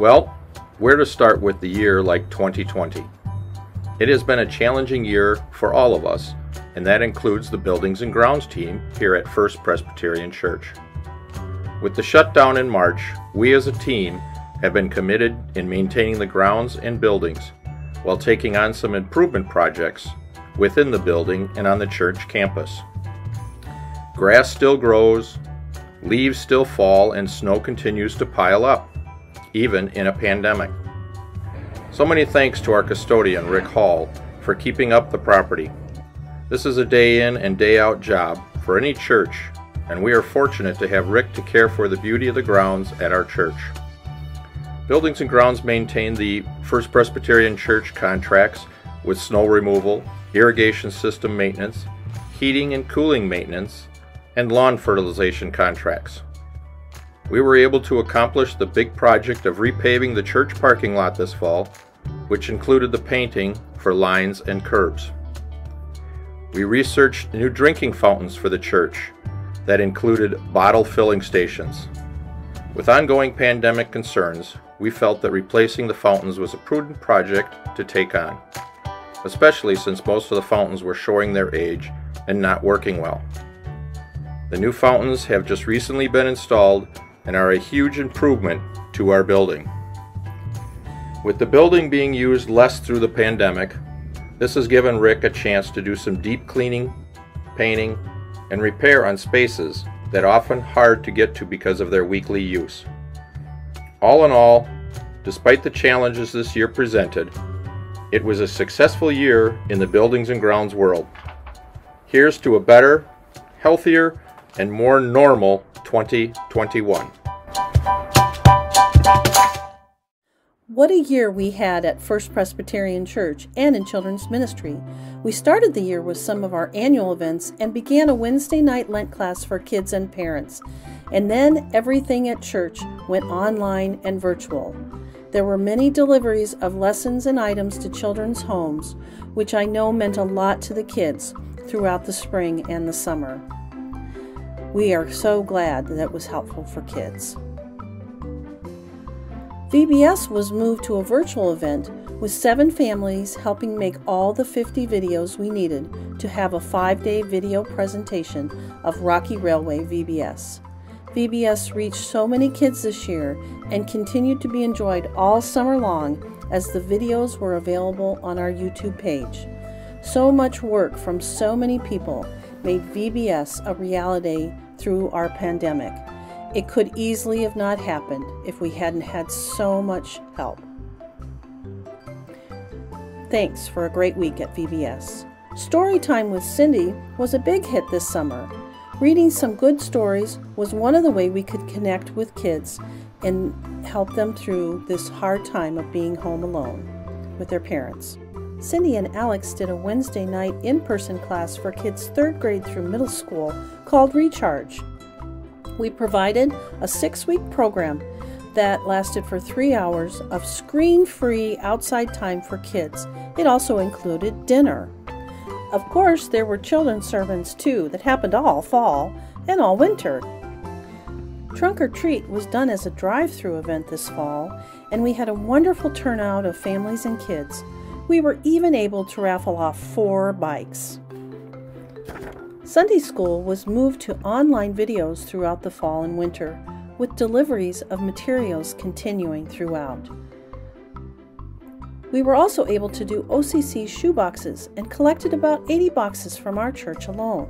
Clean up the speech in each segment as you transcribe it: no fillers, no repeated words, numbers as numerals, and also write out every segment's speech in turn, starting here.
Well, where to start with the year like 2020? It has been a challenging year for all of us, and that includes the Buildings and Grounds team here at First Presbyterian Church. With the shutdown in March, we as a team have been committed in maintaining the grounds and buildings while taking on some improvement projects within the building and on the church campus. Grass still grows, leaves still fall, and snow continues to pile up, even in a pandemic. So many thanks to our custodian, Rick Hall, for keeping up the property. This is a day in and day out job for any church, and we are fortunate to have Rick to care for the beauty of the grounds at our church. Buildings and Grounds maintain the First Presbyterian Church contracts with snow removal, irrigation system maintenance, heating and cooling maintenance, and lawn fertilization contracts. We were able to accomplish the big project of repaving the church parking lot this fall, which included the painting for lines and curbs. We researched new drinking fountains for the church that included bottle filling stations. With ongoing pandemic concerns, we felt that replacing the fountains was a prudent project to take on, especially since most of the fountains were showing their age and not working well. The new fountains have just recently been installed and are a huge improvement to our building. With the building being used less through the pandemic, this has given Rick a chance to do some deep cleaning, painting, and repair on spaces that are often hard to get to because of their weekly use. All in all, despite the challenges this year presented, it was a successful year in the Buildings and Grounds world. Here's to a better, healthier, and more normal 2021. What a year we had at First Presbyterian Church and in children's ministry. We started the year with some of our annual events and began a Wednesday night Lent class for kids and parents. And then everything at church went online and virtual. There were many deliveries of lessons and items to children's homes, which I know meant a lot to the kids throughout the spring and the summer. We are so glad that it was helpful for kids. VBS was moved to a virtual event with 7 families helping make all the 50 videos we needed to have a 5-day video presentation of Rocky Railway VBS. VBS reached so many kids this year and continued to be enjoyed all summer long as the videos were available on our YouTube page. So much work from so many people made VBS a reality through our pandemic. It could easily have not happened if we hadn't had so much help. Thanks for a great week at VBS. Storytime with Cindy was a big hit this summer. Reading some good stories was one of the ways we could connect with kids and help them through this hard time of being home alone with their parents. Cindy and Alex did a Wednesday night in-person class for kids 3rd grade through middle school called Recharge. We provided a 6-week program that lasted for 3 hours of screen-free outside time for kids. It also included dinner. Of course, there were children's sermons too that happened all fall and all winter. Trunk or Treat was done as a drive-through event this fall, and we had a wonderful turnout of families and kids. We were even able to raffle off 4 bikes. Sunday School was moved to online videos throughout the fall and winter, with deliveries of materials continuing throughout. We were also able to do OCC shoe boxes and collected about 80 boxes from our church alone.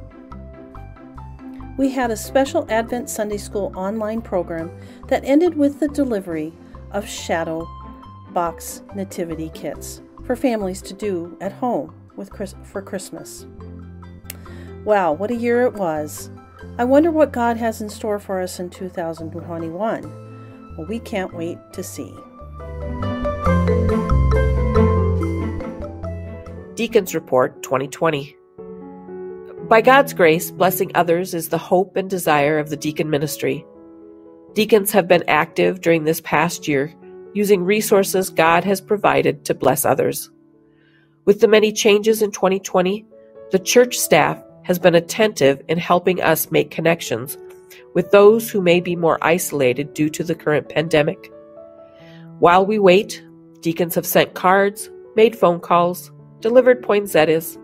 We had a special Advent Sunday School online program that ended with the delivery of shadow box nativity kits for families to do at home for Christmas. Wow, what a year it was. I wonder what God has in store for us in 2021. Well, we can't wait to see. Deacons Report 2020. By God's grace, blessing others is the hope and desire of the deacon ministry. Deacons have been active during this past year, using resources God has provided to bless others. With the many changes in 2020, the church staff has been attentive in helping us make connections with those who may be more isolated due to the current pandemic. While we wait, deacons have sent cards, made phone calls, delivered poinsettias,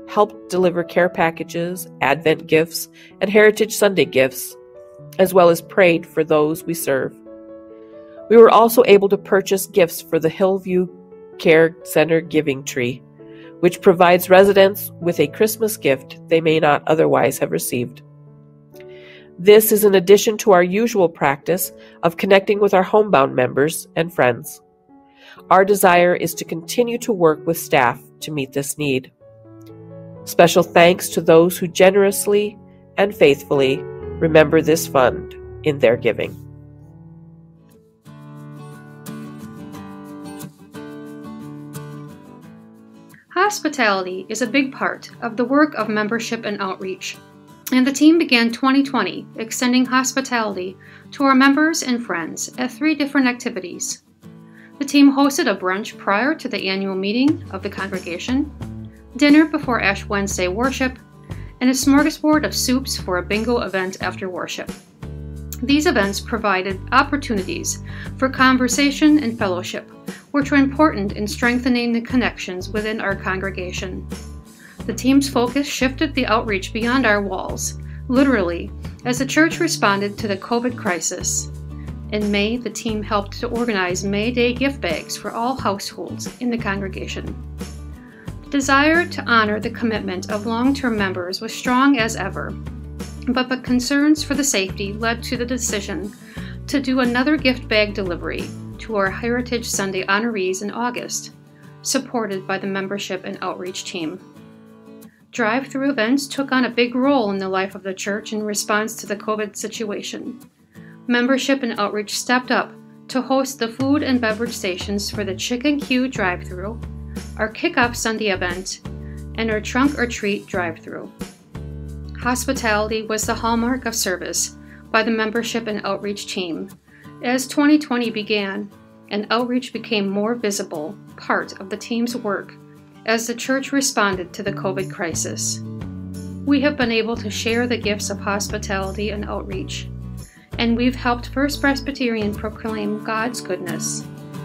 helped deliver care packages, Advent gifts, and Heritage Sunday gifts, as well as prayed for those we serve. We were also able to purchase gifts for the Hillview Care Center Giving Tree, which provides residents with a Christmas gift they may not otherwise have received. This is in addition to our usual practice of connecting with our homebound members and friends. Our desire is to continue to work with staff to meet this need. Special thanks to those who generously and faithfully remember this fund in their giving. Hospitality is a big part of the work of membership and outreach, and the team began 2020 extending hospitality to our members and friends at 3 different activities. The team hosted a brunch prior to the annual meeting of the congregation, dinner before Ash Wednesday worship, and a smorgasbord of soups for a bingo event after worship. These events provided opportunities for conversation and fellowship, which were important in strengthening the connections within our congregation. The team's focus shifted the outreach beyond our walls, literally, as the church responded to the COVID crisis. In May, the team helped to organize May Day gift bags for all households in the congregation. The desire to honor the commitment of long-term members was strong as ever, but the concerns for the safety led to the decision to do another gift bag delivery to our Heritage Sunday honorees in August, supported by the membership and outreach team. Drive-through events took on a big role in the life of the church in response to the COVID situation. Membership and outreach stepped up to host the food and beverage stations for the Chicken Q drive-through, our Kick-Off Sunday event, and our Trunk or Treat drive-through. Hospitality was the hallmark of service by the membership and outreach team. As 2020 began, and outreach became more visible part of the team's work as the church responded to the COVID crisis. We have been able to share the gifts of hospitality and outreach, and we've helped First Presbyterian proclaim God's goodness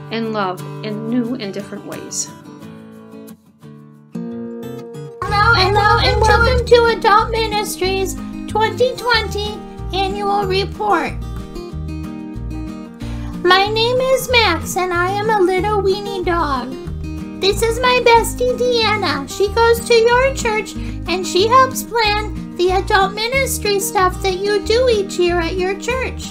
and love in new and different ways. Hello, and welcome to Adult Ministries 2020 Annual Report. My name is Max, and I am a little weenie dog. This is my bestie, Deanna. She goes to your church, and she helps plan the adult ministry stuff that you do each year at your church.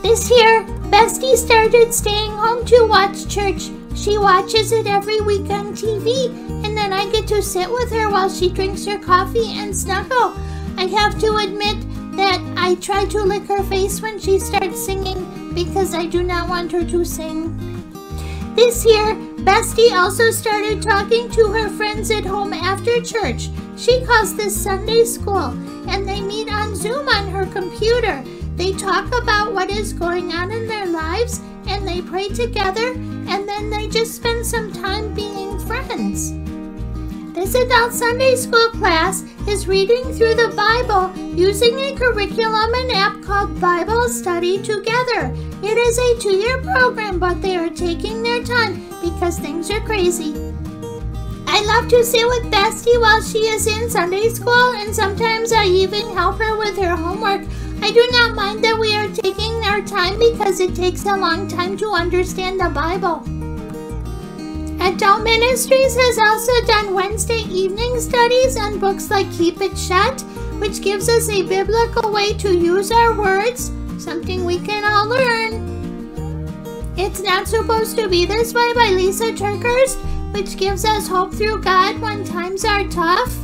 This year, Bestie started staying home to watch church. She watches it every week on TV, and then I get to sit with her while she drinks her coffee and snuggle. I have to admit that I try to lick her face when she starts singing because I do not want her to sing. This year, Bestie also started talking to her friends at home after church. She calls this Sunday school, and they meet on Zoom on her computer. They talk about what is going on in their lives, and they pray together, and then they just spend some time being friends. This adult Sunday school class is reading through the Bible using a curriculum and app called Bible Study Together. It is a 2-year program, but they are taking their time because things are crazy. I love to sit with Bestie while she is in Sunday school, and sometimes I even help her with her homework. I do not mind that we are taking our time because it takes a long time to understand the Bible. Adult Ministries has also done Wednesday evening studies on books like Keep It Shut, which gives us a biblical way to use our words, something we can all learn. It's Not Supposed to Be This Way by Lisa Turkhurst, which gives us hope through God when times are tough.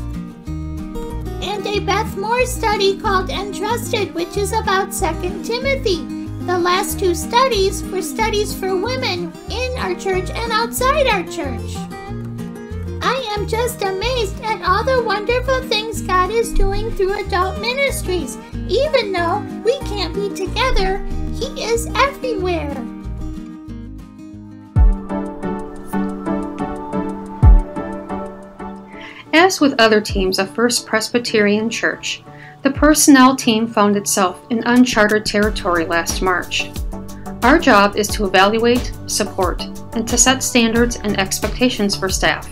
And a Beth Moore study called Entrusted, which is about 2 Timothy. The last 2 studies were studies for women in our church and outside our church. I am just amazed at all the wonderful things God is doing through adult ministries. Even though we can't be together, He is everywhere. As with other teams of First Presbyterian Church, The personnel team found itself in uncharted territory last March. Our job is to evaluate, support, and to set standards and expectations for staff.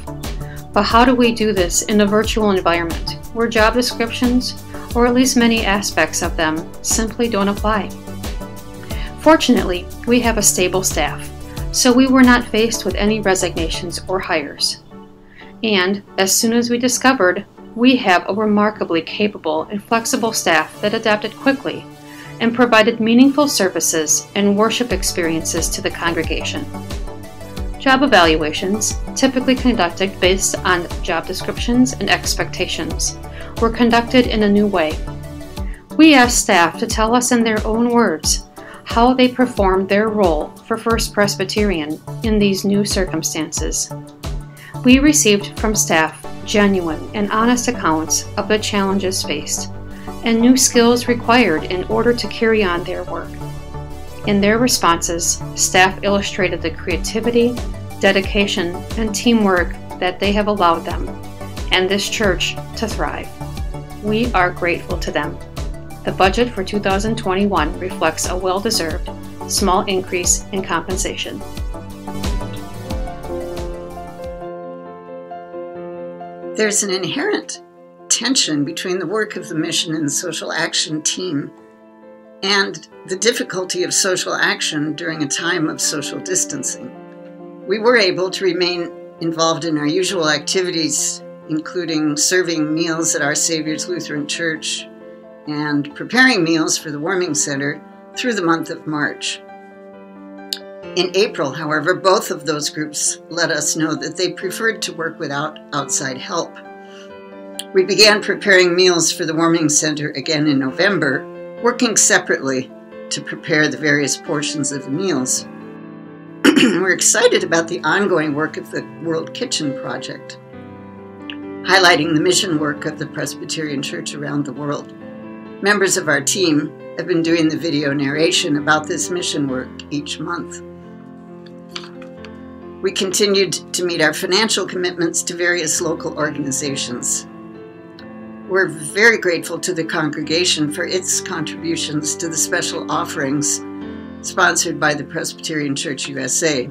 But how do we do this in a virtual environment where job descriptions, or at least many aspects of them, simply don't apply? Fortunately, we have a stable staff, so we were not faced with any resignations or hires. And as soon as we discovered, we have a remarkably capable and flexible staff that adapted quickly and provided meaningful services and worship experiences to the congregation. Job evaluations, typically conducted based on job descriptions and expectations, were conducted in a new way. We asked staff to tell us in their own words how they performed their role for First Presbyterian in these new circumstances. We received from staff genuine and honest accounts of the challenges faced and new skills required in order to carry on their work. In their responses, staff illustrated the creativity, dedication, and teamwork that they have allowed them and this church to thrive. We are grateful to them. The budget for 2021 reflects a well-deserved, small increase in compensation. There's an inherent tension between the work of the Mission and Social Action team and the difficulty of social action during a time of social distancing. We were able to remain involved in our usual activities, including serving meals at Our Savior's Lutheran Church and preparing meals for the Warming Center through the month of March. In April, however, both of those groups let us know that they preferred to work without outside help. We began preparing meals for the Warming Center again in November, working separately to prepare the various portions of the meals. We're excited about the ongoing work of the World Kitchen Project, highlighting the mission work of the Presbyterian Church around the world. Members of our team have been doing the video narration about this mission work each month. We continued to meet our financial commitments to various local organizations. We're very grateful to the congregation for its contributions to the special offerings sponsored by the Presbyterian Church USA.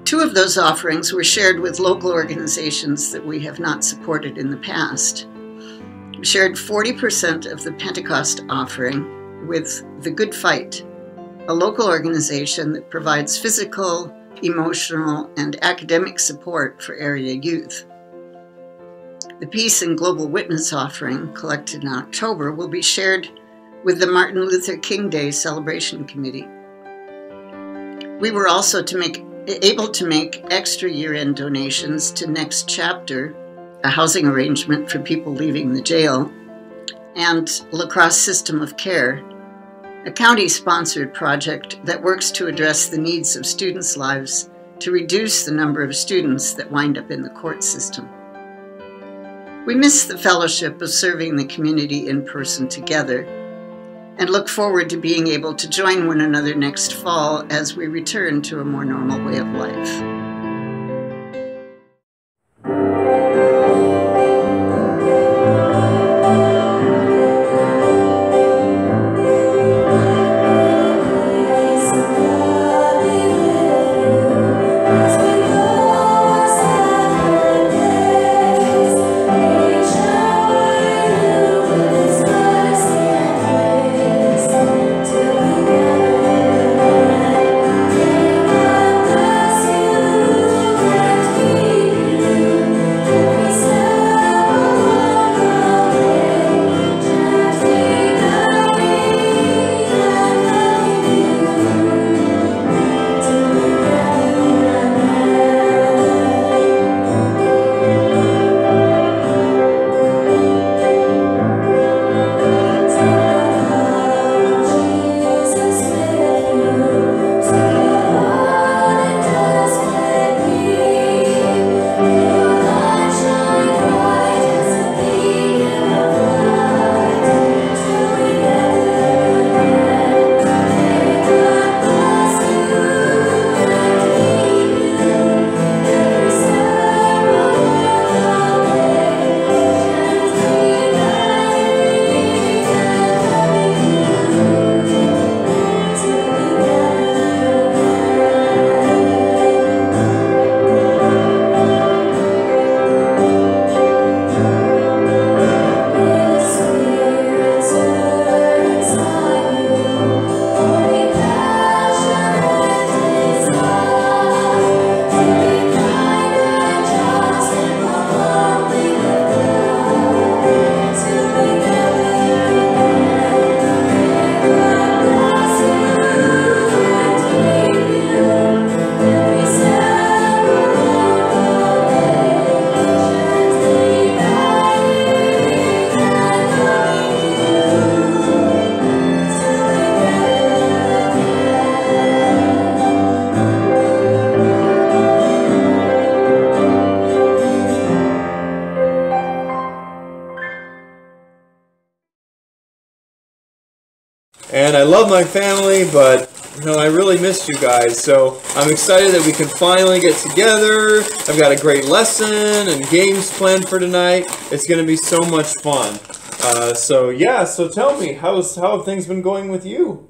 2 of those offerings were shared with local organizations that we have not supported in the past. We shared 40% of the Pentecost offering with The Good Fight, a local organization that provides physical, emotional, and academic support for area youth. The Peace and Global Witness offering, collected in October, will be shared with the Martin Luther King Day Celebration Committee. We were also able to make extra year-end donations to Next Chapter, a housing arrangement for people leaving the jail, and La Crosse System of Care, a county-sponsored project that works to address the needs of students' lives to reduce the number of students that wind up in the court system. We miss the fellowship of serving the community in person together and look forward to being able to join one another next fall as we return to a more normal way of life. You and I love my family, but I really missed you guys. So I'm excited that we can finally get together. I've got a great lesson and games planned for tonight. It's going to be so much fun. So tell me, how have things been going with you?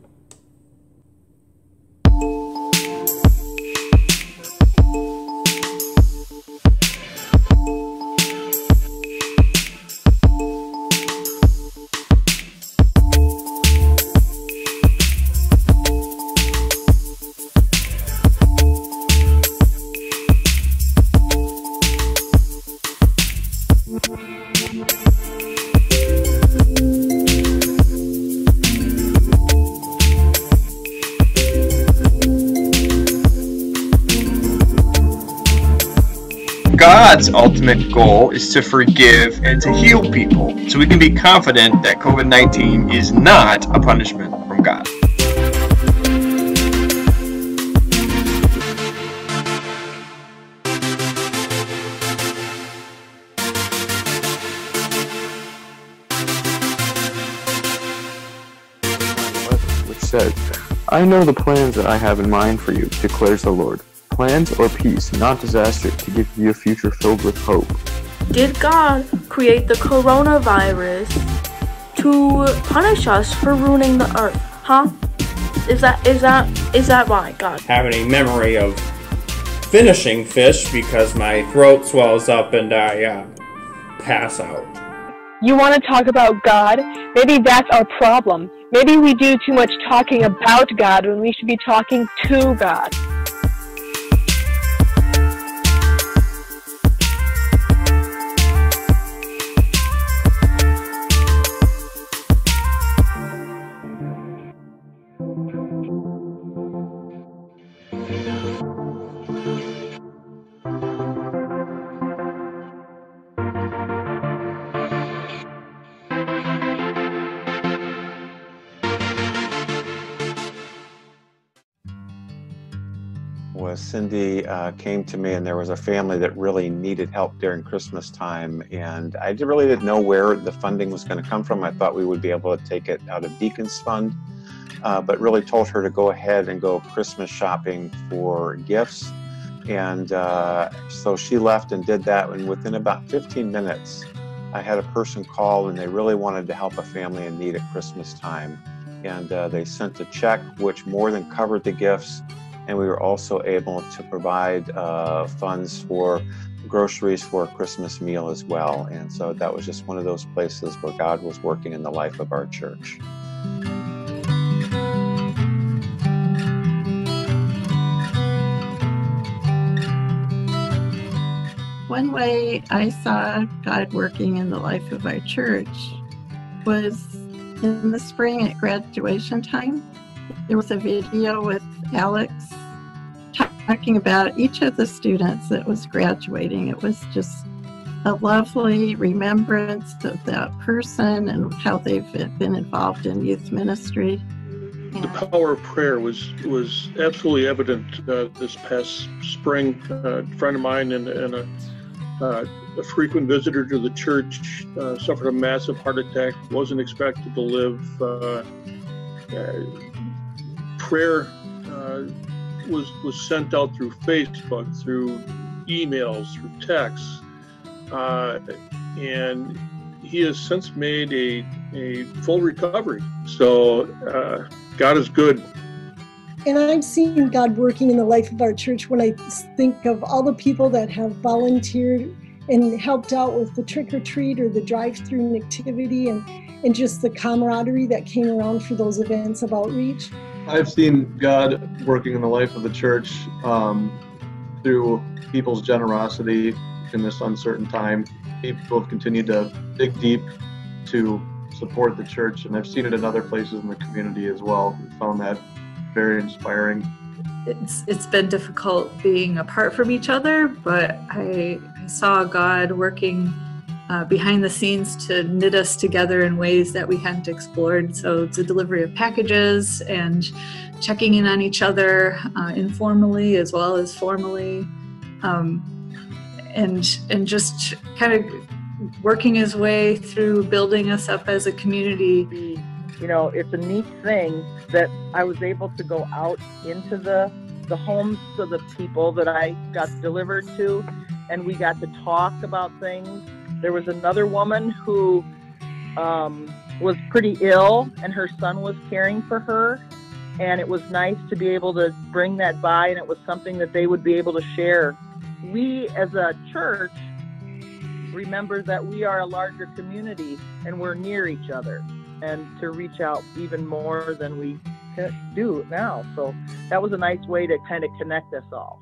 God's ultimate goal is to forgive and to heal people, so we can be confident that COVID-19 is not a punishment from God. Which says, I know the plans that I have in mind for you, declares the Lord. Plans or peace, not disaster, to give you a future filled with hope. Did God create the coronavirus to punish us for ruining the earth? Huh? Is that why, God? Having a memory of finishing fish because my throat swells up and I pass out. You want to talk about God? Maybe that's our problem. Maybe we do too much talking about God when we should be talking to God. Was Cindy came to me, and there was a family that really needed help during Christmas time, and I really didn't know where the funding was going to come from. I thought we would be able to take it out of Deacon's Fund, but really told her to go ahead and go Christmas shopping for gifts. And so she left and did that, and within about 15 minutes, I had a person call, and they really wanted to help a family in need at Christmas time. And they sent a check, which more than covered the gifts. And we were also able to provide funds for groceries for a Christmas meal as well. And so that was just one of those places where God was working in the life of our church. One way I saw God working in the life of our church was in the spring at graduation time. There was a video with Alex talking about each of the students that was graduating. It was just a lovely remembrance of that person and how they've been involved in youth ministry. The power of prayer was absolutely evident this past spring. A friend of mine and a frequent visitor to the church suffered a massive heart attack, wasn't expected to live. Prayer was sent out through Facebook, through emails, through texts, and he has since made a full recovery. So God is good. And I've seen God working in the life of our church when I think of all the people that have volunteered and helped out with the trick or treat or the drive-through nativity and just the camaraderie that came around for those events of outreach. I've seen God working in the life of the church through people's generosity in this uncertain time. People have continued to dig deep to support the church, and I've seen it in other places in the community as well. I found that very inspiring. It's been difficult being apart from each other, but I saw God working behind the scenes to knit us together in ways that we hadn't explored. So it's a delivery of packages and checking in on each other informally as well as formally, and just kind of working his way through building us up as a community it's a neat thing that I was able to go out into the homes of the people that I got delivered to, and we got to talk about things. There was another woman who was pretty ill, and her son was caring for her, and it was nice to be able to bring that by, and it was something that they would be able to share. We as a church remember that we are a larger community and we're near each other, and to reach out even more than we do now. So that was a nice way to kind of connect us all.